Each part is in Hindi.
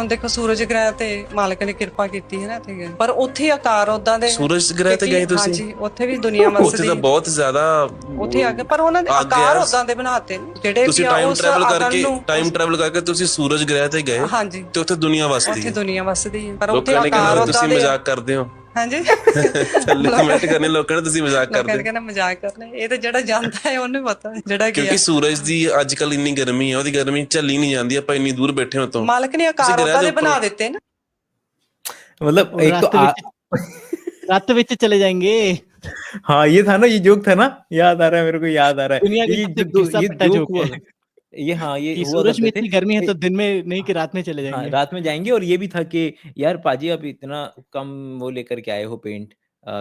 ਹੁਣ ਦੇਖੋ ਸੂਰਜ ਗ੍ਰਹਿ ਤੇ ਮਾਲਕ ਨੇ ਕਿਰਪਾ ਕੀਤੀ ਹੈ ਨਾ ਤੇ ਗਏ, ਪਰ ਉੱਥੇ ਆਕਾਰ ਉਦਾਂ ਦੇ ਸੂਰਜ ਗ੍ਰਹਿ ਤੇ ਗਏ ਤੁਸੀਂ? ਹਾਂਜੀ, ਉੱਥੇ ਵੀ ਦੁਨੀਆ ਉੱਥੇ ਵਸਦੀ, ਤਾਂ ਬਹੁਤ ਜ਼ਿਆਦਾ ਉੱਥੇ ਅੱਗ, ਪਰ ਉਹਨਾਂ ਦੇ ਆਕਾਰ ਉਦਾਂ ਦੇ ਬਣਾਤੇ ਜਿਹੜੇ ਤੁਸੀਂ ਵੀ ਟਾਈਮ ਉਸ ਟਰੈਵਲ ਅਗਨ ਕਰਕੇ ਨੂੰ, ਤੁਸੀਂ ਸੂਰਜ ਗ੍ਰਹਿ ਤੇ ਗਏ ਹਾਂਜੀ, ਤੇ ਉੱਥੇ ਦੁਨੀਆ ਵਸਦੀ ਉੱਥੇ ਹੈ। ਦੁਨੀਆ ਵਸਦੀ ਹੈ, ਪਰ ਉੱਥੇ ਲੋਕਾਂ ਨੇ ਆਕਾਰ ਕਹਿਣਾ ਉਦਾਂ ਤੁਸੀਂ ਦੇ ਮਜ਼ਾਕ ਕਰਦੇ ਹੋ। ਹਾਂਜੀ ਥੱਲੇ ਕਮੈਂਟ ਕਰਨੇ ਲੋਕਾਂ ਨੇ ਤੁਸੀਂ ਮਜ਼ਾਕ ਲੋਕਾਂ ਕਰਦੇ ਨੇ ਕਹਿੰਦਾ ਮਜ਼ਾਕ ਕਰਨਾ, ਇਹ ਤਾਂ ਜਿਹੜਾ ਜਾਂਦਾ ਹੈ ਉਹਨੂੰ ਪਤਾ ਜਿਹੜਾ ਗਿਆ। ਕਿਉਂਕਿ ਸੂਰਜ ਦੀ ਅੱਜ ਕੱਲ ਇੰਨੀ ਗਰਮੀ ਹੈ, ਉਹਦੀ ਗਰਮੀ ਝੱਲੀ ਨਹੀਂ ਜਾਂਦੀ, ਆਪਾਂ ਇੰਨੀ ਦੂਰ ਬੈਠੇ ਹਾਂ ਤੋਂ ਮਾਲਕ ਨੇ ਆਕਾਰ ਉਦਾਂ ਦੇ बना देते ना, मतलब एक तो रात विच चले जाएंगे। हाँ ये था ना, ये जोक था ना, याद आ रहा है मेरे को, याद आ रहा है दुनिया ये जोक हुआ, ये हाँ ये हुआ सूरज में करते इतनी थे गर्मी है तो दिन में नहीं कि रात में चले हाँ, जाएंगे। रात में जाएंगे। और ये भी था कि यार पाजी आप इतना कम वो लेकर के आए हो पेंट,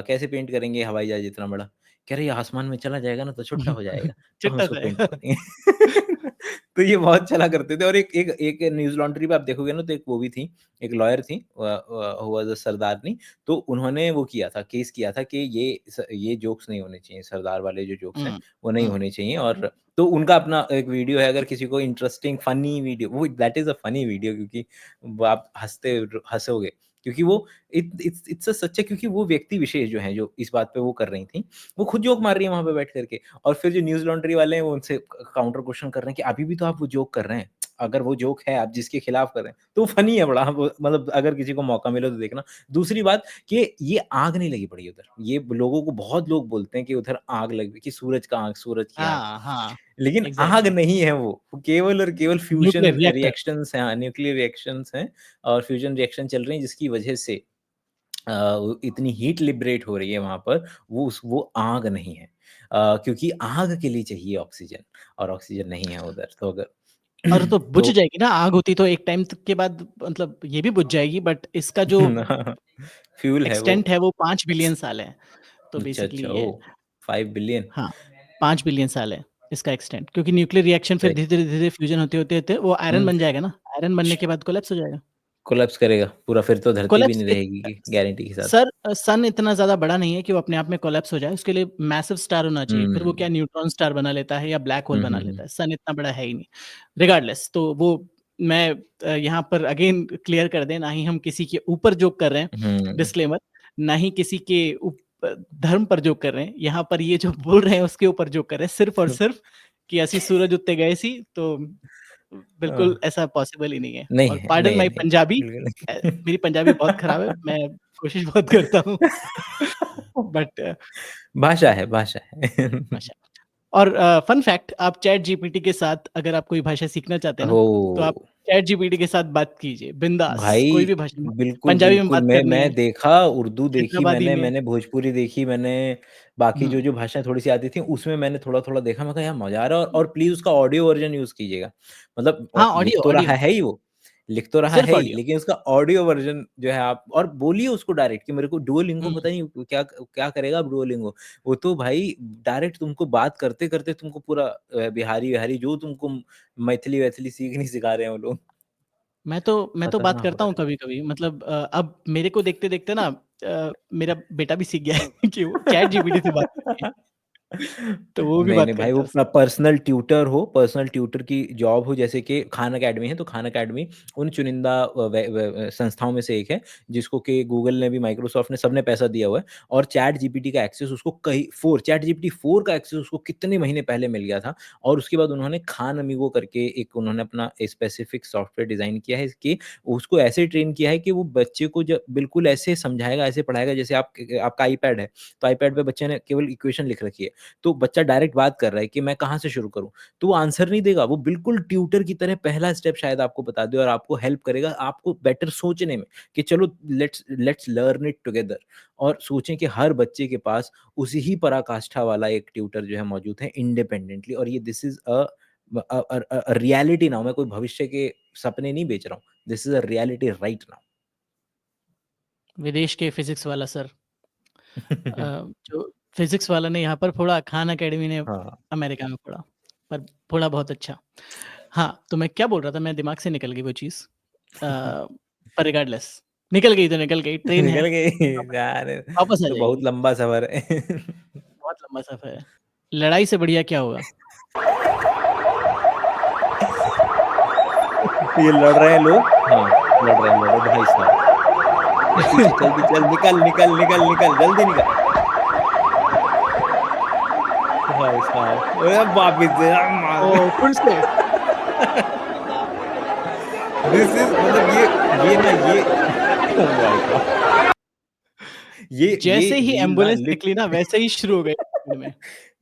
कैसे पेंट करेंगे हवाई जहाज इतना बड़ा? कह रहे आसमान में चला जाएगा ना तो छुट्टा हो जाएगा तो हम उसको पेंट कर देंगे। तो ये बहुत चला करते थे। और एक न्यूज़ लॉन्ड्री पे आप देखोगे ना, तो एक वो भी थी, एक लॉयर थी, वाज अ सरदारनी, तो उन्होंने वो किया था, केस किया था कि ये जोक्स नहीं होने चाहिए, सरदार वाले जो जोक्स हैं वो नहीं होने चाहिए। और तो उनका अपना एक वीडियो है, अगर किसी को इंटरेस्टिंग फनी वीडियो, वो that is a funny video, क्योंकि आप हंसोगे, क्योंकि वो इट्स अ सच्चा, क्योंकि वो व्यक्ति विशेष जो है, जो इस बात पे वो कर रही थी, वो खुद जोक मार रही है वहां पे बैठ करके। और फिर जो न्यूज़ लॉन्ड्री वाले हैं वो उनसे काउंटर क्वेश्चन कर रहे हैं कि अभी भी तो आप वो जोक कर रहे हैं, अगर वो जोक है आप जिसके खिलाफ कर रहे हैं तो फनी है बड़ा, मतलब अगर किसी को मौका मिले तो देखना। दूसरी बात कि ये आग नहीं लगी पड़ी उधर, ये लोगों को, बहुत लोग बोलते हैं कि उधर आग लगी, कि सूरज का आग, सूरज की आग, लेकिन आग नहीं है, वो केवल और केवल फ्यूजन रिएक्शंस हैं, न्यूक्लियर रिएक्शंस हैं, और फ्यूजन रिएक्शन चल रही है, जिसकी वजह से इतनी हीट लिबरेट हो रही है वहां पर, वो आग नहीं है, क्योंकि आग के लिए चाहिए ऑक्सीजन, और ऑक्सीजन नहीं है उधर। तो अगर और तो बुझ जाएगी ना आग, होती तो एक टाइम के बाद, मतलब ये भी बुझ जाएगी, बट इसका जो फ्यूल एक्सटेंट है वो 5 बिलियन साल है। तो बेसिकली ये 5 बिलियन, हाँ 5 बिलियन साल है इसका एक्सटेंट, क्योंकि न्यूक्लियर रिएक्शन फिर धीरे धीरे फ्यूजन होते होते वो आयरन बन जाएगा ना, आयरन बनने के बाद कोलैप्स हो जाएगा, कोलैप्स करेगा पूरा, फिर तो धरती भी नहीं रहेगी गारंटी के साथ। सर सन इतना ज्यादा बड़ा नहीं है कि वो अपने आप में कोलैप्स हो जाए, उसके लिए मैसिव स्टार होना चाहिए, फिर वो क्या न्यूट्रॉन स्टार बना लेता है या ब्लैक होल बना लेता है, सन इतना बड़ा है ही नहीं। रिगार्डलेस, तो वो मैं यहाँ पर अगेन क्लियर कर दें, ना ही हम किसी के ऊपर जोक कर रहे हैं, डिस्क्लेमर, ना ही किसी के धर्म पर जोक कर रहे हैं, यहाँ पर ये जो बोल रहे हैं उसके ऊपर जोक कर रहे हैं, सिर्फ और सिर्फ कि असी सूरज उत्ते गए सी, तो बिल्कुल ऐसा पॉसिबल ही नहीं है। नहीं, और पार्डन माय पंजाबी, मेरी पंजाबी बहुत खराब है, मैं कोशिश बहुत करता हूँ बट भाषा है, भाषा है। भाषा। और फन फैक्ट, आप चैट जीपीटी के साथ अगर आप कोई भाषा सीखना चाहते हैं ना, तो आप चैट जीपीटी के साथ बात कीजिए बिंदास, कोई भी भाषा, बिल्कुल पंजाबी में बात करनी है, मैं देखा, उर्दू देखी मैंने भोजपुरी देखी मैंने, बाकी जो भाषाएं थोड़ी सी आती थी उसमें मैंने थोड़ा देखा, मैं कहा यार मजा आ रहा है। और प्लीज उसका ऑडियो वर्जन यूज कीजिएगा, मतलब लिख तो रहा है ही, वो लिख तो रहा है ही, लेकिन उसका ऑडियो वर्जन जो है आप, और बोलिए उसको डायरेक्ट कि मेरे को डुओलिंगो पता नहीं क्या करेगा अब डुओलिंगो, वो तो भाई डायरेक्ट तुमको बात करते करते तुमको पूरा बिहारी जो तुमको मैथिली सीख नहीं सिखा रहे हैं वो लोग। मैं तो बात करता हूँ कभी-कभी, मतलब अब मेरे को देखते-देखते ना मेरा बेटा भी सीख गया है कि वो चैट जीपीटी से बात करती है। तो वो भी बात नहीं भाई, करता वो है उससे। पर्सनल ट्यूटर की जॉब हो, जैसे कि खान अकेडमी है, तो खान अकेडमी उन चुनिंदा संस्थाओं में से एक है जिसको कि गूगल ने भी, माइक्रोसॉफ्ट ने, सबने पैसा दिया हुआ है। और चैट जीपीटी का एक्सेस उसको चैट जीपीटी 4 का एक्सेस उसको कितने महीने पहले मिल गया था। और उसके बाद उन्होंने खान अमीगो करके एक उन्होंने अपना स्पेसिफिक सॉफ्टवेयर डिजाइन किया है कि उसको ऐसे ट्रेन किया है कि वो बच्चे को जब बिल्कुल ऐसे समझाएगा, ऐसे पढ़ाएगा, जैसे आपका आईपैड है, तो आईपैड पे बच्चे ने केवल इक्वेशन लिख रखी है, तो बच्चा डायरेक्ट बात कर रहा है कि मैं कहाँ से शुरू करूँ, तो वो आंसर नहीं देगा, वो बिल्कुल ट्यूटर की तरह पहला स्टेप शायद आपको बता दे और आपको हेल्प करेगा, आपको बेटर सोचने में कि चलो लेट्स लर्न इट टुगेदर। और सोचें कि हर बच्चे के पास उसी ही पराकाष्ठा वाला एक ट्यूटर जो है मौजूद है इंडिपेंडेंटली, और ये this is a reality now. मैं कोई भविष्य के सपने नहीं बेच रहा हूँ, this is a reality right now. विदेश के फिजिक्स वाला सर, जो फिजिक्स वाला ने यहाँ पर फोड़ा, खान अकेडमी ने अमेरिका में फोड़ा, पर फोड़ा बहुत अच्छा। हाँ, तो मैं क्या बोल रहा था, मैं दिमाग से निकल गई वो चीज़, पर रिगार्डलेस निकल गई तो निकल गई, ट्रेन है, निकल गई यार, वापस आ तो जाएगी। बहुत लंबा सफर है। बहुत लंबा सफर है, लड़ाई से बढ़िया क्या होगा। ये लड़ रहे हैं लोग, हाँ, लड़ रहे हैं भाई साहब। पीछे जल्दी चल, निकल, निकल, निकल, निकल, जल्दी निकल। भाई साहब, ओए वापिस से मार। ओह! फिर से? दिस इज़ मतलब ये ना ये ओह माय गॉड! ये जैसे ही रील ना एम्बुलेंस लिट निकली ना वैसे ही शुरू हो गई भीड़ में।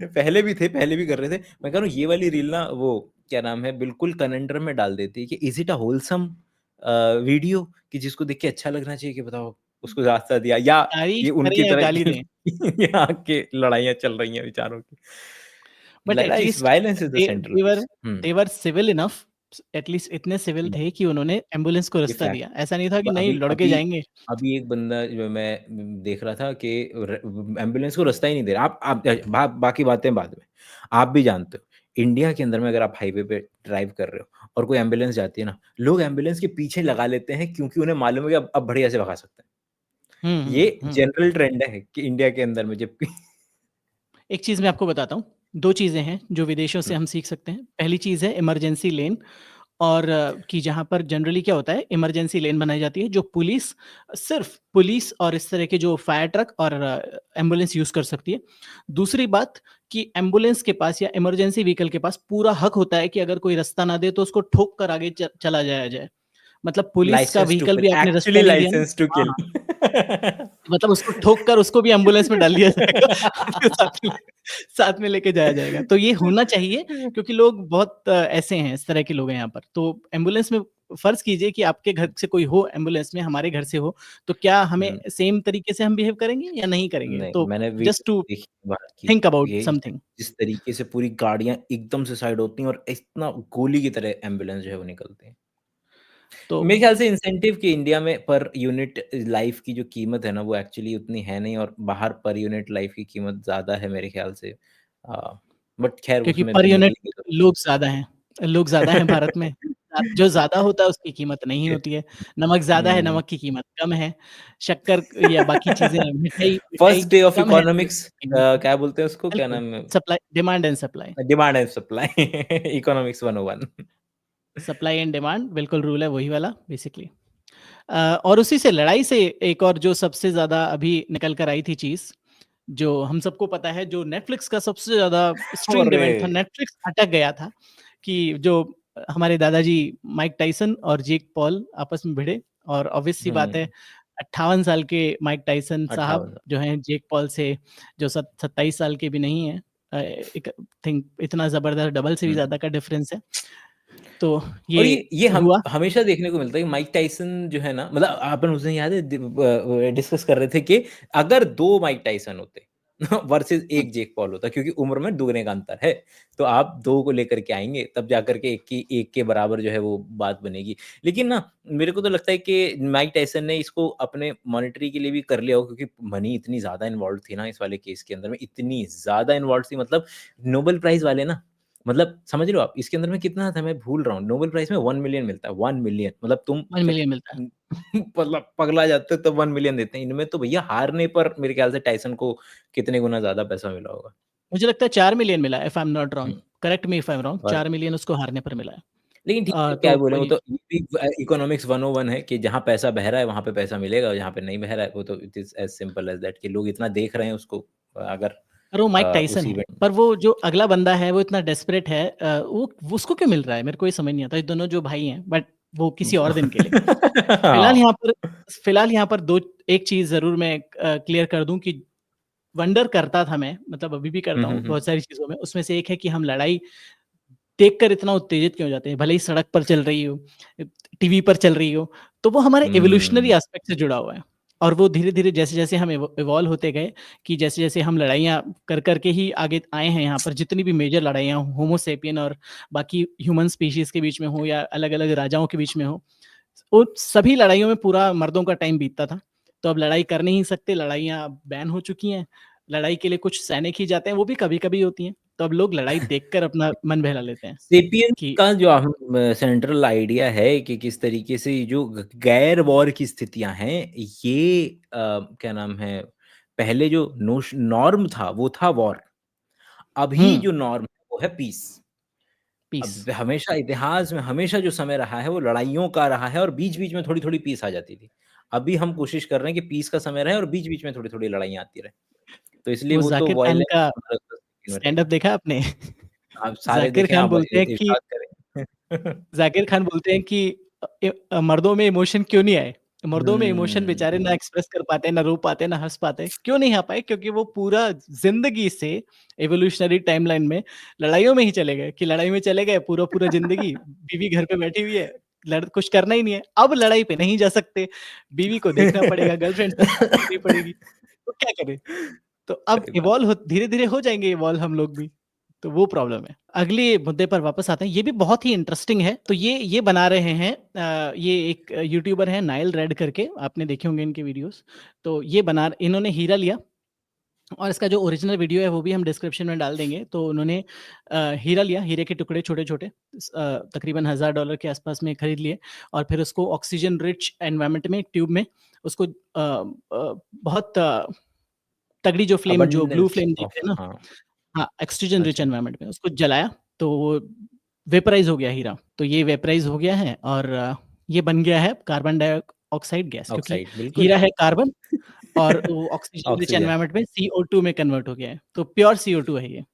पहले भी थे, पहले भी कर रहे थे। मैं कह रहा हूँ ये वाली रील ना वो क्या नाम है बिल्कुल कनंड्रम में डाल देती है कि is it a wholesome video कि जिसको देख के अच्छा लगना चाहिए कि बताओ उसको रास्ता दिया या ये तारीफ़ करें उनकी या तरह गाली दें। यहाँ के लड़ाइयाँ चल रही हैं बेचारों की। बट लड़ाई at least violence is the they central they were peace. Hmm, they were civil enough, at least इतने सिविल हुँ, थे कि उन्होंने एम्बुलेंस को ये रास्ता फैक्ट। दिया। ऐसा नहीं था कि ब नहीं अभी लड़ के अभी जाएँगे। अभी एक बंदा जो मैं देख रहा था कि एम्बुलेंस को रास्ता ही नहीं दे रहा। आप बाकी बातें बाद में। आप भी जानते हो, इंडिया के अंदर में अगर आप हाईवे पे ड्राइव कर रहे हो और कोई एम्बुलेंस जाती है ना, लोग एम्बुलेंस के पीछे लगा लेते हैं क्योंकि उन्हें मालूम है कि अब बढ़िया से भगा सकते हैं। हुँ, ये हुँ, हुँ। जनरल ट्रेंड है कि इंडिया के अंदर में जबकि एक चीज़ मैं आपको बताता हूँ, 2 चीज़ें हैं जो विदेशों से हुँ, हम सीख सकते हैं। पहली चीज़ है इमरजेंसी लेन और कि जहाँ पर जनरली क्या होता है इमरजेंसी लेन बनाई जाती है जो पुलिस सिर्फ़ पुलिस और इस तरह के जो फायर ट्रक और एम्बुलेंस यूज़ कर सकती है। दूसरी बात कि एम्बुलेंस के पास या इमरजेंसी व्हीकल के पास पूरा हक होता है कि अगर कोई रास्ता ना दे तो उसको ठोक कर आगे चला जाया जाए। मतलब पुलिस का लाइसेंस टू व्हीकल किल भी आपने एक्चुअली रास्ता नहीं दिया ना। लाइसेंस टू हाँ। किल। मतलब उसको ठोक कर उसको भी एम्बुलेंस में डाल दिया जाएगा फिर साथ में लेके जाया जाएगा। तो ये होना चाहिए क्योंकि लोग बहुत ऐसे हैं, इस तरह के लोग हैं यहाँ पर। तो एम्बुलेंस में फ़र्ज़ कीजिए कि आपके घर से कोई हो एम्बुलेंस में, हमारे घर से हो, तो क्या हमें हुँ, सेम तरीके से हम बिहेव करेंगे या नहीं करेंगे? नहीं, तो मैंने जस्ट वीडियो टू देखी बाहर की। थिंक अबाउट ये समथिंग। जिस तरीके से पूरी गाड़ियाँ एकदम से साइड होती हैं और इतना गोली की तरह एम्बुलेंस जो है वो निकलते हैं। तो मेरे ख्याल से इंसेंटिव कि इंडिया में पर यूनिट लाइफ की जो कीमत है ना वो एक्चुअली उतनी है नहीं और बाहर पर यूनिट लाइफ की कीमत ज़्यादा है मेरे ख्याल से। बट ख़ैर क्योंकि उसमें पर तो यूनिट निकलेंगे तो लोग ज़्यादा हैं भारत में। जो ज़्यादा होता है उसकी कीमत नहीं होती है। नमक ज़्यादा है, हुँ। नमक की कीमत कम है। शक्कर या बाकी चीज़ें मिठाई मिठाई फर्स्ट डे ऑफ कम है तो इकोनॉमिक्स उसकी कीमत क्या बोलते हैं उसको क्या बिल्कुल, नाम है? Supply demand and supply. Demand and supply economics 101। Supply and demand बिल्कुल रूल है वही वाला बेसिकली। और उसी से लड़ाई से एक और जो सबसे ज़्यादा अभी निकल कर आई थी चीज़, जो हम सबको पता है जो नेटफ्लिक्स का सबसे ज़्यादा स्ट्रिंग्ड अरे! इवेंट था, नेटफ्लिक्स अटक गया था कि जो हमारे दादाजी माइक टायसन और जेक पॉल आपस में भिड़े और ऑब्वियस सी बात है हुँ, 58 साल के माइक टायसन साहब 58 जो हैं जेक पॉल से जो 27 साल के भी नहीं हैं, एक थिंक इतना ज़बरदस्त डबल से भी हुँ। ज़्यादा का डिफरेंस है। तो और ये ये हम हुआ। हमेशा देखने को मिलता है कि माइक टायसन जो है ना मतलब अपन उस दिन याद है डिस्कस कर रहे थे कि अगर 2 माइक टायसन होते वर्सेस हुँ, 1 जेक पॉल होता क्योंकि उम्र में दुगने का अंतर है। तो आप 2 को लेकर के आएँगे तब जाकर के 1 के बराबर जो है वो बात बनेगी। लेकिन ना मेरे को तो लगता है कि माइक टायसन ने इसको अपने मॉनेटरी के लिए भी कर लिया हो क्योंकि मनी इतनी ज़्यादा इन्वॉल्व थी ना इस वाले केस के अंदर में इतनी ज़्यादा इन्वॉल्व थी मतलब नोबेल प्राइज़ वाले ना मतलब समझ रहे हो आप? इसके अंदर में कितना था मैं भूल रहा हूँ। नोबेल प्राइज़ में 1 मिलियन मिलता है, 1 मिलियन मतलब तुम 1 जब मिलियन मिलता है। मतलब पगला जाते हो तब 1 मिलियन देते हैं। इनमें तो भैया हारने पर मेरे ख्याल से टायसन को कितने गुना ज़्यादा पैसा मिला होगा। मुझे लगता है 4 मिलियन मिला if I am not hmm, wrong, correct me if I am wrong, और 4 मिलियन उसको हारने पर मिला है। लेकिन ठीक है क्या तो बोले वो वही तो ये भी इकोनॉमिक्स 101 है कि जहाँ पैसा बह रहा है वहाँ पे पैसा मिलेगा और जहाँ पे नहीं बह रहा है वो तो it is as simple as that कि लोग इतना देख रहे हैं उसको अगर पर वो माइक टायसन उस है। इवेंट पर वो जो अगला बंदा है वो इतना डेस्परेट है, वो उसको क्यों मिल रहा है? मेरे को ये समझ नहीं आता। ये दोनों जो भाई हैं बट वो किसी और दिन के लिए। फिलहाल हाँ। यहाँ पर फिलहाल यहाँ पर 2 एक चीज़ ज़रूर मैं क्लियर कर दूँ कि वंडर करता था मैं, मतलब अभी भी हुँ, करता हुँ, हूँ हुँ। बहुत सारी चीज़ों में। उसमें से एक है कि हम लड़ाई देखकर इतना उत्तेजित क्यों हो जाते हैं? भले ही सड़क पर चल रही हो, टीवी पर चल रही हो, तो वो हमारे हुँ, इवोल्यूशनरी एस्पेक्ट से जुड़ा हुआ है। और वो धीरे-धीरे जैसे-जैसे हम इवॉल्व होते गए कि जैसे-जैसे हम लड़ाइयाँ कर के ही आगे आए हैं यहाँ पर, जितनी भी मेजर लड़ाइयाँ होमो सेपियन और बाकी ह्यूमन स्पीशीज़ के बीच में हो या अलग-अलग राजाओं के बीच में हो, उन सभी लड़ाइयों में पूरा मर्दों का टाइम बीतता था। तो अब लड़ाई कर नहीं सकते, लड़ाइयाँ अब बैन हो चुकी हैं। लड़ाई के लिए कुछ सैनिक ही जाते हैं, वो भी कभी-कभी होती हैं। तो अब लोग लड़ाई देखकर अपना मन बहला लेते हैं सेपियंस कि का जो सेंट्रल आइडिया है कि किस तरीके से ये जो गैर वॉर की स्थितियां हैं ये क्या नाम है पहले जो नॉर्म था वो था वॉर हुँ, अभी जो नॉर्म है वो है पीस पीस। अब हमेशा इतिहास में हमेशा जो समय रहा है वो लड़ाइयों का रहा है और बीच-बीच में थोड़ी-थोड़ी पीस आ जाती थी। अभी हम कोशिश कर रहे हैं कि पीस का समय रहे और बीच-बीच में थोड़ी-थोड़ी लड़ाइयाँ आती रहें। तो इसलिए वो वो तो ज़ाकिर खान वायलेंस का में स्टैंड अप रहेगा। देखा आपने? आप सारे ज़ाकिर देखें, खान आप बोलते हैं कि इरशाद करें। ज़ाकिर खान बोलते हैं कि मर्दों में इमोशन क्यों नहीं आए? मर्दों में इमोशन हुँ, बेचारे ना एक्सप्रेस कर पाते हैं, ना रो पाते हैं, ना हँस पाते हैं। क्यों नहीं आ पाए? क्योंकि वो पूरा ज़िंदगी से इवोल्यूशनरी टाइमलाइन में लड़ाइयों में ही चले गए कि लड़ाई में चले गए पूरा-पूरा ज़िंदगी, बीवी घर पे बैठी हुई है, कुछ करना ही नहीं है। अब लड़ाई पे नहीं जा सकते, बीवी को देखना पड़ेगा, गर्लफ्रेंड से बात करनी पड़ेगी, तो क्या करें? तो अब सही बात। इवॉल्व हो धीरे-धीरे हो जाएँगे इवॉल्व हम लोग भी। तो वो प्रॉब्लम है। अगले मुद्दे पर वापस आते हैं, ये भी बहुत ही इंटरेस्टिंग है। तो ये बना रहे हैं ये एक यूट्यूबर है नाइल रेड करके, आपने देखे होंगे इनके वीडियोज़। तो ये बना इन्होंने हीरा लिया और इसका जो ओरिजिनल वीडियो है वो भी हम डिस्क्रिप्शन में डाल देंगे। तो उन्होंने हीरा लिया, हीरे के टुकड़े छोटे-छोटे तकरीबन $1000 के आसपास में खरीद लिए और फिर उसको ऑक्सीजन रिच एनवायरनमेंट में, एक ट्यूब में उसको बहुत तगड़ी जो फ्लेम जो ब्लू अबंडेंस फ्लेम देते ऑफ हैं ना, हाँ, हाँ, ऑक्सीजन रिच अच्छा। एनवायरनमेंट में उसको जलाया तो वो वेपराइज़ हो गया हीरा। तो ये वेपराइज़ हो गया है और ये बन गया है कार्बन डाइऑक्साइड गैस, क्योंकि ऑक्साइड बिल्कुल, हीरा है कार्बन और वो ऑक्सीजन रिच ऑक्सीजन। एनवायरनमेंट में CO2 में कन्वर्ट हो गया है। तो प्योर CO2 है ये।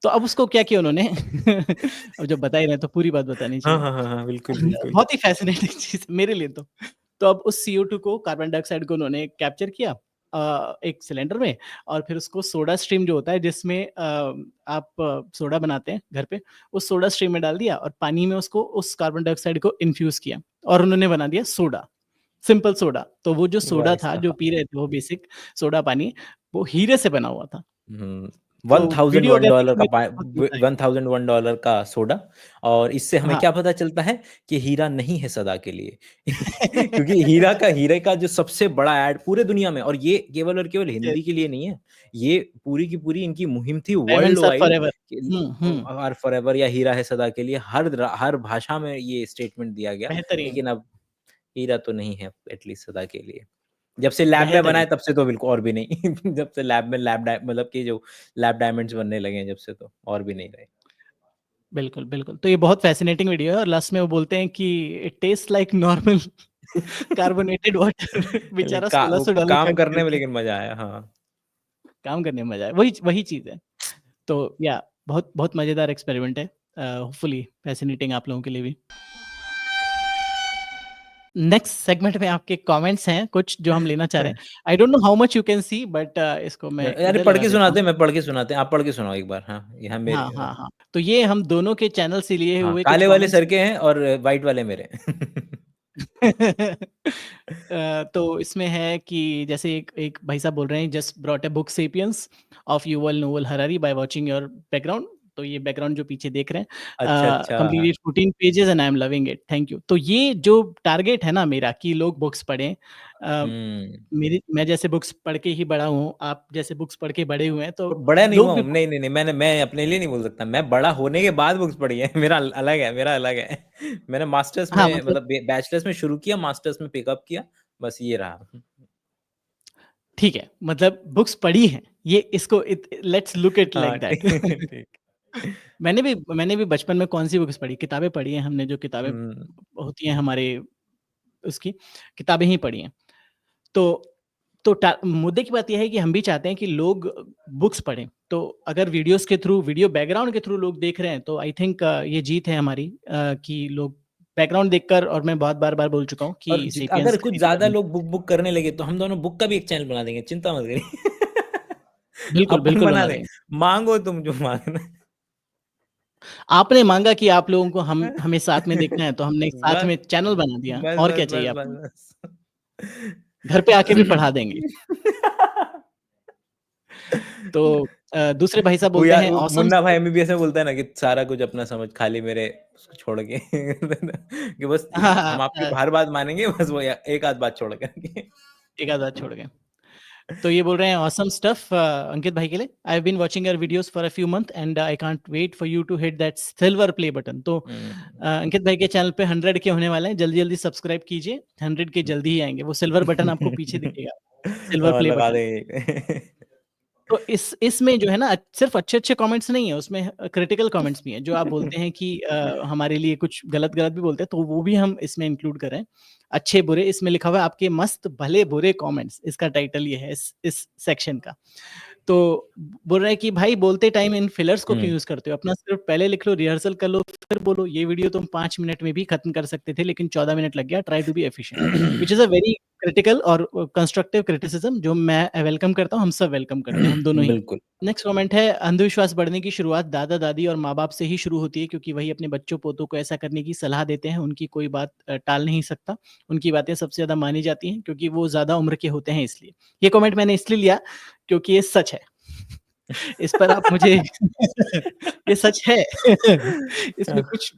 तो अब उसको क्या किया उन्होंने अब जब बता ही रहे हैं तो पूरी बात बतानी हाँ, चाहिए। हाँ, हाँ, हाँ, बिल्कुल, बिल्कुल। बहुत ही फ़ैसिनेटिंग चीज़ मेरे लिए तो। तो अब उस CO2 को, कार्बन डाइऑक्साइड को उन्होंने कैप्चर किया एक सिलेंडर में और फिर उसको सोडा स्ट्रीम जो होता है जिसमें आप सोडा बनाते हैं घर पे, उस सोडा स्ट्रीम में डाल दिया और पानी में उसको उस कार्बन डाइऑक्साइड को इन्फ्यूज़ किया और उन्होंने बना दिया सोडा, सिंपल सोडा। तो वो जो सोडा भाई था, जो साहब। पी रहे थे वो बेसिक सोडा पानी, वो हीरे से बना हुआ था। हुँ, तो वीडियो अगर $1001 का देखेंगे तो बहुत मज़ा आएगा। $1001 का सोडा और इससे हमें हाँ। क्या पता चलता है कि हीरा नहीं है सदा के लिए। क्योंकि हीरे का जो सबसे बड़ा ऐड पूरे दुनिया में और ये केवल और केवल हिंदी के लिए नहीं है, ये पूरी की पूरी इनकी मुहिम थी world diamonds are wide forever. कि हुँ, हुँ। आर फॉरएवर या हीरा है सदा के लिए हर भाषा में ये स्टेटमेंट दिया गया। बेहतरीन, लेकिन अब हीरा तो नहीं है एटलीस्ट सदा के लिए। जब से लैब में बना बेहतरीन। है तब से तो बिल्कुल और भी नहीं। जब से लैब में लैब डाय मतलब कि जो लैब डायमंड्स बनने लगे हैं जब से तो और भी नहीं रहे। बिल्कुल, बिल्कुल। तो ये बहुत फ़ैसिनेटिंग वीडियो है और लास्ट में वो बोलते हैं कि it tests like normal carbonated water बेचारा वो $1600 काम खर्च करने में करके लेकिन मज़ा आया, हाँ। काम करने में मज़ा आया। वही वही चीज़ है। तो या बहुत बहुत मज़ेदार एक्सपेरिमेंट है। होपफुली फ़ैसिनेटिंग आप लोगों के लिए भी। नेक्स्ट सेगमेंट में आपके कमेंट्स हैं कुछ जो हम लेना चाह रहे हैं। I don't know how much you can see but इसको मैं अरे इधर पढ़ लगा के देता हूँ। सुनाते हैं, मैं पढ़ के सुनाते हैं, आप पढ़ के सुनाओ एक बार, हाँ, यहाँ मेरे हाँ, हाँ, हाँ। तो ये हम दोनों के चैनल से लिए हाँ, हुए कुछ काले वाले कमेंट्स सर के हैं और व्हाइट वाले मेरे। तो इसमें है कि जैसे एक एक भाई साहब बोल रहे हैं just brought a book Sapiens of Yuval Noah Harari by watching your background. तो ये बैकग्राउंड जो पीछे देख रहे अच्छा, हैं अच्छा, हाँ। Completed 14 pages and I am loving it thank you. तो ये जो टारगेट है ना मेरा कि लोग बुक्स पढ़ें, अ, हुँ। मेरी मैं जैसे बुक्स पढ़ के ही बड़ा हूँ, आप जैसे बुक्स पढ़ के बड़े हुए हैं तो बड़ा नहीं हुआ लोग भी हूँ, नहीं, नहीं, नहीं, मैं अपने लिए नहीं बोल सकता, मैं बड़ा होने के बाद बुक्स पढ़ी है, मेरा अलग है। मैंने मास्टर्स हाँ, में मतलब मतलब बैचलर्स में शुरू किया, मास्टर्स में पिकअप किया, बस ये रहा। ठीक है, मतलब बुक्स पढ़ी हैं, ये इसको लेट्स लुक इट हाँ, लाइक दैट। ठीक। मैंने भी बचपन में कौन-सी बुक्स पढ़ी, किताबें पढ़ी हैं हमने जो किताबें हुँ। होती हैं हमारे उसकी, किताबें ही पढ़ी हैं। तो मुद्दे की बात ये है कि हम भी चाहते हैं कि लोग बुक्स पढ़ें। तो अगर वीडियोज़ के थ्रू, वीडियो बैकग्राउंड के थ्रू लोग देख रहे हैं तो आई थिंक ये जीत है हमारी कि लोग बैकग्राउंड देखकर, और मैं बहुत बार-बार बोल चुका हूँ और कि अगर सेपियंस कुछ खरीदी ज़्यादा कभी। लोग बुक करने लगे तो हम दोनों बुक का भी एक चैनल बना देंगे, चिंता मत करिए। बिल्कुल, अपन बिल्कुल बना बना देंगे, देंगे। माँगो तुम जो माँगना है। आपने माँगा कि आप लोगों को हमें साथ में देखना है तो हमने एक साथ बस, में चैनल बना दिया, बस, और बस, क्या चाहिए बस, आपको? बस, घर पे आके भी बस। पढ़ा देंगे। तो दूसरे भाई साहब वो बोलते यार हैं वो ऑसम मुन्ना भाई स्टफ। एमबीबीएस में बोलता है ना कि सारा कुछ अपना समझ खाली मेरे उसको छोड़ के कि बस हाँ, हाँ, हम आपकी हर बात मानेंगे बस वो एक आध बात छोड़ के। एक आध बात छोड़ के। तो ये बोल रहे हैं ऑसम स्टफ अंकित भाई के लिए। I have been watching your videos for a few month and I can't wait for you to hit that silver play button. तो अंकित भाई के चैनल पे 100 के होने वाले हैं, जल्दी-जल्दी सब्सक्राइब कीजिए, 100 के जल्दी ही आएँगे। वो सिल्वर बटन आपको पीछे दिखेगा, सिल्वर हाँ, प्ले लगा बटन। देंगे। तो इसमें जो है ना सिर्फ अच्छे-अच्छे कमेंट्स नहीं है, उसमें क्रिटिकल कमेंट्स भी हैं, जो आप बोलते हैं कि हमारे लिए कुछ गलत-गलत भी बोलते हैं, तो वो भी हम इसमें इंक्लूड कर रहे हैं। अच्छे-बुरे इसमें लिखा हुआ है आपके मस्त भले-बुरे कमेंट्स, इसका टाइटल ये है इस सेक्शन का। तो बोल रहा है कि भाई बोलते टाइम इन फिलर्स को क्यों यूज़ करते हो? अपना स्क्रिप्ट पहले लिख लो, रिहर्सल कर लो, फिर बोलो। ये वीडियो तुम 5 मिनट में भी खत्म कर सकते थे, लेकिन 14 मिनट लग गया। Try to be efficient, which is a very critical और कंस्ट्रक्टिव क्रिटिसिज्म जो मैं वेलकम करता हूँ, हम सब वेलकम करते हैं, हम दोनों ही। बिल्कुल। नेक्स्ट कमेंट है, अंधविश्वास बढ़ने की शुरुआत दादा-दादी और माँ-बाप से ही शुरू होती है, क्योंकि वही अपने बच्चों-पोतों को ऐसा करने की सलाह देते हैं। उनकी कोई बात टाल नहीं सकता। उनकी बातें सबसे ज़्यादा मानी जाती हैं, क्योंकि वो ज़्यादा उम्र के होते हैं इसलिए। ये कमेंट मैंने इसलिए लिया क्योंकि ये सच है। इस पर आप मुझे ये सच है। इसमें कुछ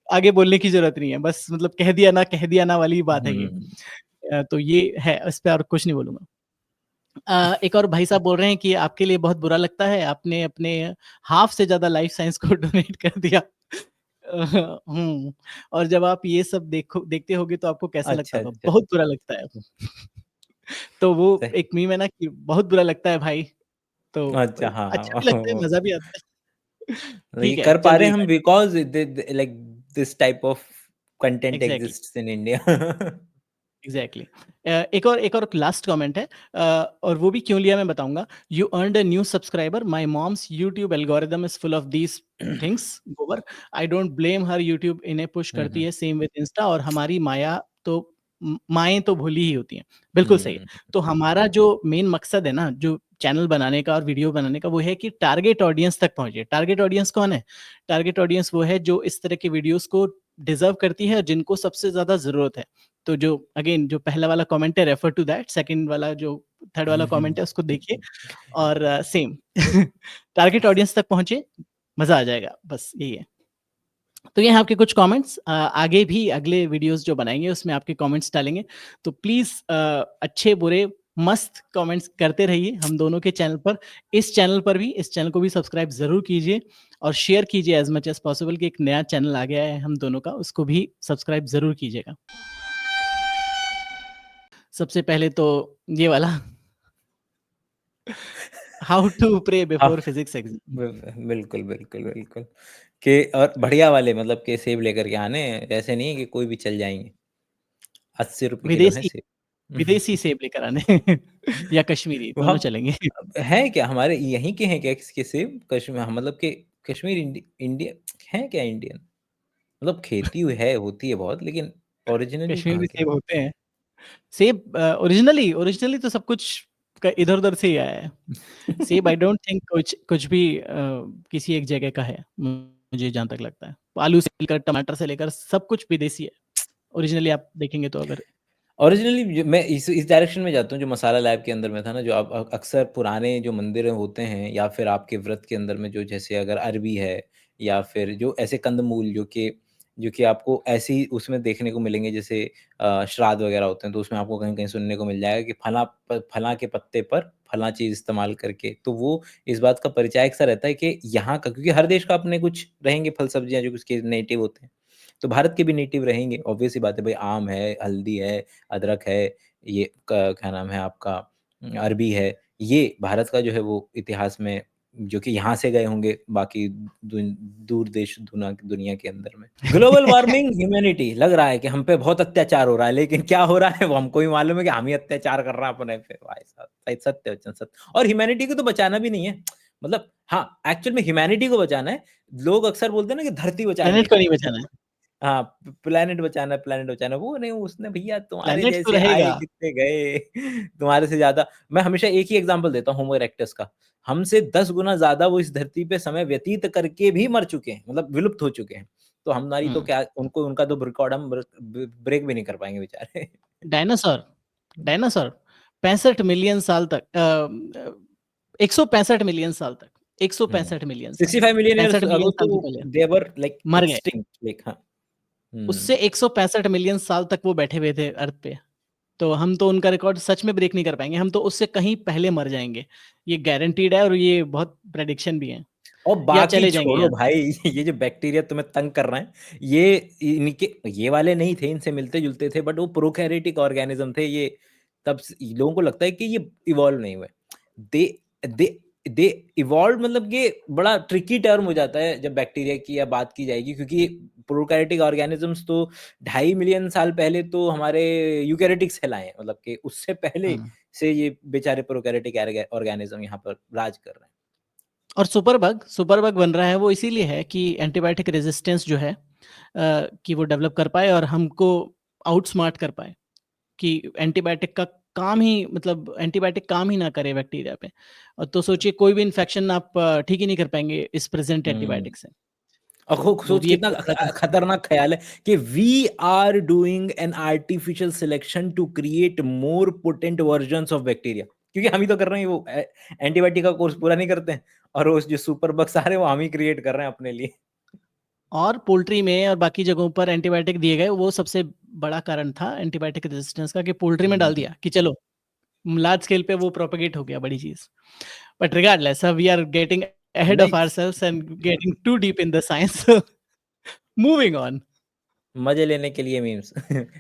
आगे बोलने की ज़रूरत नहीं है। बस मतलब कह दिया ना वाली बात है ये। तो ये है, इस पे और कुछ नहीं बोलूँगा। एक और भाई साहब बोल रहे हैं कि आपके लिए बहुत बुरा लगता है, आपने अपने हाफ़ से ज़्यादा लाइफ साइंस को डोनेट कर दिया। और जब आप ये सब देखते होंगे तो आपको कैसा लगता अच्छा, होगा? अच्छा। बहुत बुरा लगता है। तो वो सही। एक मीम है ना कि बहुत बुरा लगता है भाई, तो अच्छा, हाँ, अच्छा भी लगता है, हाँ। मज़ा भी आता है। ये ठीक है, कर पा रहे चलिए हैं हम guys. Because like this type of content exactly, exists in India. Exactly. एक और लास्ट कमेंट है, और वो भी क्यों लिया मैं बताऊँगा। You earned a new subscriber, my mom's YouTube algorithm is full of these things गोबर। I don't blame her, YouTube इन्हें पुश हुँ, करती हुँ। है, सेम विद इंस्टा। और हमारी माएँ तो भोली ही होती हैं। बिल्कुल सही है। हुँ, तो हमारा जो मेन मकसद है ना, जो चैनल बनाने का और वीडियो बनाने का, वो है कि टारगेट ऑडियंस तक पहुँचे। टारगेट ऑडियंस कौन है? टारगेट ऑडियंस वो है जो इस तरह के वीडियोज़ को डिज़र्व करती है और जिनको सबसे ज़्यादा ज़रूरत है। तो जो अगेन जो पहला वाला कमेंट है, रेफर टू दैट। सेकंड वाला जो थर्ड वाला कमेंट है, उसको देखिए। और सेम टारगेट ऑडियंस तक पहुँचे, मज़ा आ जाएगा, बस यही है। तो ये हैं आपके कुछ कमेंट्स। आगे भी अगले वीडियोज़ जो बनाएँगे उसमें आपके कमेंट्स डालेंगे। तो प्लीज़ अच्छे-बुरे मस्त कमेंट्स करते रहिए हम दोनों के चैनल पर। इस चैनल पर भी, इस चैनल को भी सब्सक्राइब ज़रूर कीजिए और शेयर कीजिए एज़ मच एज़ पॉसिबल कि एक नया चैनल आ गया है हम दोनों का, उसको भी सब्सक्राइब ज़रूर कीजिएगा। सबसे पहले तो ये वाला हाउ टू प्रे हाँ, बिफोर फिज़िक्स एग्ज़ाम। बिल्कुल, बिल्कुल, बिल्कुल। कि और बढ़िया वाले मतलब कि सेब लेकर के आने हैं, ऐसे नहीं है कि कोई भी चल जाएँगे। ₹80 किलो है विदेशी सेब। विदेशी सेब लेकर आने या कश्मीरी, वहाँ दोनों चलेंगे। है क्या हमारे यहीं के हैं क्या किसके सेब? मतलब कि कश्मीर इंडिया हैं क्या इंडियन? मतलब खेती हुई है होती है बहुत लेकिन ओरिजिनली कश्मीर कहाँ में के? सेब होते हैं। सेब ओरिजिनली तो सब कुछ क इधर-उधर से ही आया है। सेब आई डोंट थिंक कुछ कुछ भी किसी एक जगह का है, मुझे जहाँ तक लगता है। आलू से लेकर टमाटर से लेकर सब कुछ विदेशी है। ओरिजिनली आप देखेंगे तो अगर ओरिजिनली मैं इस डायरेक्शन में जाता हूँ जो मसाला लैब के अंदर में था ना, जो आप अक्सर पुराने जो मंदिर होते हैं या फिर आपके व्रत के अंदर में जो जैसे अगर अरबी है या फिर जो ऐसे कंदमूल जो कि आपको ऐसे ही उसमें देखने को मिलेंगे जैसे श्राद्ध वगैरह होते हैं तो उसमें आपको कहीं-कहीं सुनने को मिल जाएगा कि फलाँ के पत्ते पर फलाँ चीज़ इस्तेमाल करके। तो वो इस बात का परिचायक सा रहता है कि यहाँ का क्योंकि हर देश का अपने कुछ रहेंगे फल सब्जियाँ जो कि उसके नेटिव होते हैं। तो भारत के भी नेटिव रहेंगे, ऑब्वियस सी बात है भाई आम है, हल्दी है, अदरक है, ये क क्या नाम है आपका अरबी है। ये भारत का जो है वो इतिहास में जो कि यहाँ से गए होंगे बाकी दूर देश दुनिया के अंदर में। ग्लोबल वार्मिंग ह्यूमैनिटी लग रहा है कि हम पे बहुत अत्याचार हो रहा है, लेकिन क्या हो रहा है वो हमको भी मालूम है कि हम ही अत्याचार कर रहे हैं अपने पे भाई साहब। सही सत्य वचन सत्य और ह्यूमैनिटी को तो बचाना भी नहीं है। मतलब हाँ, एक्चुअल में ह्यूमैनिटी को बचाना है। लोग अक्सर बोलते हैं ना कि धरती बचाएँगे। प्लैनेट को नहीं बचाना है। हाँ, प्लैनेट बचाना, वो नहीं उसने भैया तुम्हारे प्लैनेट तो जैसे आए रहेगा। कितने गए, तुम्हारे से ज़्यादा मैं हमेशा एक ही एग्ज़ाम्पल देता हूँ होमो इरेक्टस का। हमसे 10 गुना ज़्यादा वो इस धरती पे समय व्यतीत करके भी मर चुके हैं, मतलब विलुप्त हो चुके हैं। तो हमारी तो हुँ। क्या उनको उनका तो रिकॉर्ड हम ब्रेक भी नहीं कर पाएँगे बेचारे। डायनासोर डायनासोर 65 मिलियन साल तक 165 मिलियन साल तक, हुँ। 165 मिलियन साल, 65 मिलियन 65 ईयर्स मिलियन अगो साल से तो पहले दे वर लाइक मर गए। एक्सटिंक्ट लाइक हाँ। हुँ। उससे 165 मिलियन साल तक वो बैठे हुए थे अर्थ पे। तो हम तो उनका रिकॉर्ड सच में ब्रेक नहीं कर पाएँगे, हम तो उससे कहीं पहले मर जाएँगे। ये गारंटीड है और ये बहुत प्रेडिक्शन भी है। और या बाकी चले जाएँगे छोड़ो यहाँ से। भाई ये जो बैक्टीरिया तुम्हें तंग कर रहे हैं, ये इनके ये वाले नहीं थे, इनसे मिलते-जुलते थे बट वो प्रोकैरियोटिक ऑर्गेनिज़्म थे ये तब स लोगों को लगता है कि ये इवॉल्व नहीं हुए। दे दे दे इवॉल्व, मतलब कि बड़ा ट्रिकी टर्म हो जाता है जब बैक्टीरिया की या बात की जाएगी, क्योंकि प्रोकैरियोटिक ऑर्गेनिजम्स तो 2.5 मिलियन साल पहले तो हमारे यूकैरियोटिक सेल आए हैं, मतलब कि उससे पहले से ये बेचारे प्रोकैरियोटिक ऑर्गेनिज्म यहाँ पर राज कर रहे हैं। और सुपर बग बन रहा है वो इसीलिए है कि एंटीबायोटिक रेजिस्टेंस जो है कि वो डेवलप कर पाए और हमको आउटस्मार्ट कर पाए, कि एंटीबायोटिक का काम ही, मतलब एंटीबायोटिक काम ही ना करे बैक्टीरिया पे। और तो सोचिए कोई भी इन्फेक्शन आप ठीक ही नहीं कर पाएंगे इस प्रेजेंट एंटीबायोटिक से। और वो सोच भी एक कितना खतरा का खतरनाक ख्याल है कि we are doing an artificial selection to create more potent versions of bacteria, क्योंकि हम ही तो कर रहे हैं, वो एंटीबायोटिक का कोर्स पूरा नहीं करते हैं, और वो जो सुपर बग्स आ रहे हैं वो हम ही क्रिएट कर रहे हैं अपने लिए। और पोल्ट्री में और बाकी जगहों पर एंटीबायोटिक दिए गए, वो सबसे बड़ा कारण था एंटीबायोटिक रेजिस्टेंस का, कि पोल्ट्री में डाल दिया कि चलो लार्ज स्केल पे वो प्रोपेगेट हो गया, बड़ी चीज। But regardless we are getting ahead of नहीं, ourselves and getting too deep in the science. Moving on. मजे लेने के लिए मीम्स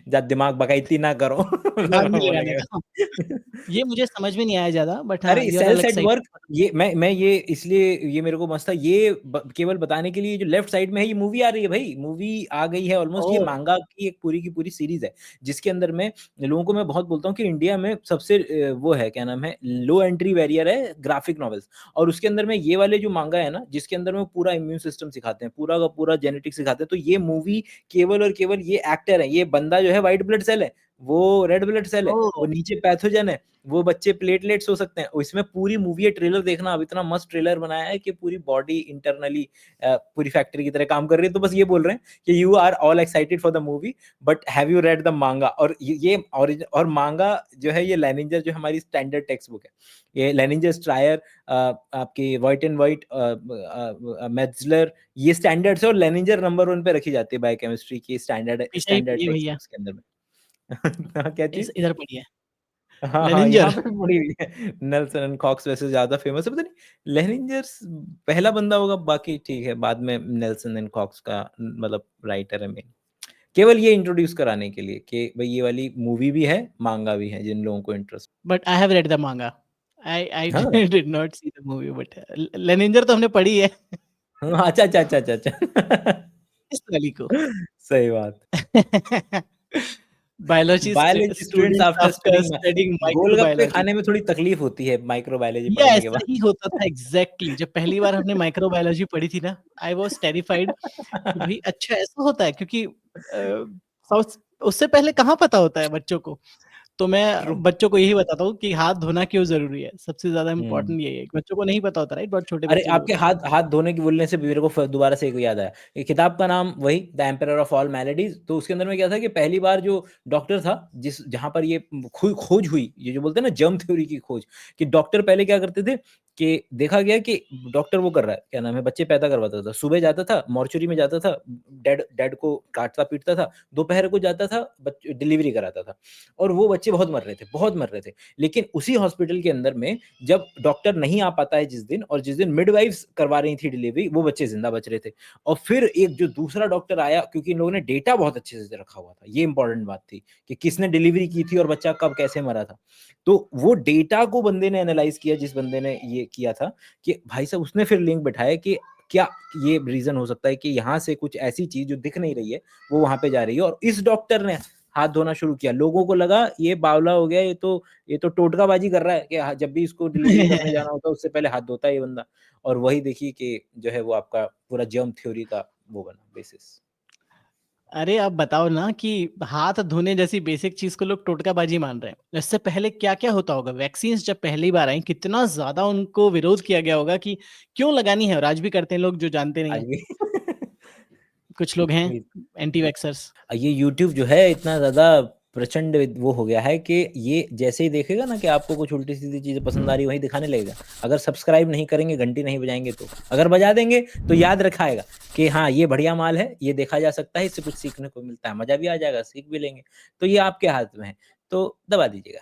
जब दिमाग बकैती ना करो दिमाग नहीं लगाने बोलेंगे। का। ये मुझे समझ में नहीं आया ज्यादा, बट हाँ, अरे you are sales like at work, ये मैं ये इसलिए ये मेरे को मस्त था, ये केवल बताने के लिए जो लेफ्ट साइड में है ये मूवी आ रही है भाई, मूवी आ गई है ऑलमोस्ट। ये ओह मांगा की एक पूरी की पूरी सीरीज है, जिसके अंदर में लोगों को मैं बहुत बोलता हूँ कि इंडिया में सबसे वो है, क्या नाम है, लो एंट्री बैरियर है ग्राफिक नॉवेल्स। और उसके अंदर में ये वाले जो मांगा है ना, जिसके अंदर में पूरा इम्यून सिस्टम सिखाते हैं, पूरा का पूरा जेनेटिक्स सिखाते हैं, तो ये मूवी केवल और केवल ये एक्टर है, ये बंदा जो है व्हाइट ब्लड सेल है, वो रेड ब्लड सेल है, वो ओह नीचे पैथोजन है, वो बच्चे प्लेटलेट्स हो सकते हैं। और इसमें पूरी मूवी है, ट्रेलर देखना, अब इतना मस्त ट्रेलर बनाया है कि पूरी बॉडी इंटरनली पूरी फैक्ट्री की तरह काम कर रही है। तो बस ये बोल रहे हैं कि you are all excited for the movie, but have you read the manga? और ये और मांगा जो है, ये लेनिंजर जो हमारी स्टैंडर्ड टेक्स्ट बुक है, ये लेनिंजर स्ट्रायर आपकी व्हाइट एंड व्हाइट मेट्जलर, ये स्टैंडर्ड है, और लेनिंजर नंबर 1 पे रखी जाती है बायोकेमिस्ट्री की स्टैंडर्ड पीछे ही स्टैंडर्ड पढ़िए टेक्स्ट भैया, बुक्स के अंदर में। हाँ, क्या चीज? इधर पढ़िए। हाँ, हाँ, यहाँ लेनिंजर। पे भी पड़ी हुई है। नेल्सन एंड कॉक्स वैसे ज़्यादा फेमस है, पता नहीं लेनिंजर्स पहला बंदा होगा, बाकी ठीक है, बाद में नेल्सन एंड कॉक्स का मतलब राइटर है मेन। केवल ये इंट्रोड्यूस कराने के लिए कि भाई ये वाली मूवी भी है, मांगा भी है, जिन लोगों को interest. But I have read the manga. I हाँ, did not see the movie, but Lehninger तो हमने पढ़ी है। हाँ, अच्छा, अच्छा, अच्छा, अच्छा, अच्छा। इस वाली को। सही बात। Biology biology students students after after studying studying golgappe microbiology. खाने में थोड़ी तकलीफ होती है माइक्रोबायोलॉजी ये पढ़ने के ऐसा बाद। ही होता था एग्जैक्टली। जब पहली बार हमने माइक्रोबायोलॉजी पढ़ी थी ना, आई वाज टेरिफाइड कि भाई अच्छा ऐसा होता है, क्योंकि उससे पहले कहाँ पता होता है बच्चों को। तो ट्रू। मैं बच्चों को यही बताता हूँ कि हाथ धोना क्यों जरूरी है, सबसे ज्यादा हम्म। इम्पोर्टेंट यही है। बच्चों को नहीं पता होता, राइट, बहुत छोटे अरे बच्चे जो आपके होते हैं। हाथ हाथ धोने की बोलने से भी मेरे को दोबारा से एक याद आया, ये किताब का नाम वही द एम्परर ऑफ ऑल मैलेडीज। तो उसके अंदर में क्या था कि पहली बार जो डॉक्टर था, जिस जहां पर ये खोज हुई, ये जो बोलते हैं ना जर्म थ्योरी की खोज, कि डॉक्टर पहले क्या करते थे कि देखा गया कि डॉक्टर वो कर रहा है, क्या नाम है, बच्चे पैदा करवाता था, सुबह जाता था मॉर्चुरी में जाता था, डेड डेड को काटता पीटता था, दोपहर को जाता था डिलीवरी कराता था, और वो बच्चे बहुत मर रहे थे, बहुत मर रहे थे। लेकिन उसी हॉस्पिटल के अंदर में जब डॉक्टर नहीं आ पाता है जिस दिन, और जिस दिन मिडवाइफ्स करवा रही थी डिलीवरी, वो बच्चे जिंदा बच रहे थे। और फिर एक जो दूसरा डॉक्टर आया, क्योंकि इन लोगों ने डेटा बहुत अच्छे से रखा हुआ था, ये इंपॉर्टेंट बात थी कि किसने डिलीवरी की थी और बच्चा कब कैसे मरा था। तो वो डेटा को बंदे ने एनालाइज किया, जिस बंदे ने ये किया था, कि भाई साहब उसने फिर लिंक बैठाया कि क्या ये रीजन हो सकता है कि यहाँ से कुछ ऐसी चीज जो दिख नहीं रही है वो वहां पे जा रही है। और इस डॉक्टर ने हाथ धोना शुरू किया, लोगों को लगा ये बावला हो गया, ये तो टोटकाबाजी कर रहा है कि जब भी इसको डिलीवरी करने जाना होता है उससे पहले हाथ धोता है ये बंदा। और वही देखिए कि जो है वो आपका पूरा जर्म थ्योरी का वो बना बेसिस। अरे आप बताओ ना कि हाथ धोने जैसी बेसिक चीज को लोग टोटकाबाजी मान रहे हैं। इससे पहले क्या क्या होता होगा? वैक्सीन जब पहली बार आई, कितना ज्यादा उनको विरोध किया गया होगा कि क्यों लगानी है, और आज भी करते हैं लोग जो जानते नहीं आज है। भी कुछ लोग हैं एंटी वैक्सर्स। ये यूट्यूब जो है इतना ज्यादा प्रचंड वो हो गया है कि ये जैसे ही देखेगा ना कि आपको कुछ उल्टी सीधी चीजें पसंद आ रही, वही दिखाने लगेगा। अगर सब्सक्राइब नहीं करेंगे, घंटी नहीं बजाएंगे, तो अगर बजा देंगे तो याद रखाएगा कि हाँ ये बढ़िया माल है, ये देखा जा सकता है, इससे कुछ सीखने को मिलता है, मजा भी आ जाएगा, सीख भी लेंगे। तो ये आपके हाथ में है, तो दबा दीजिएगा।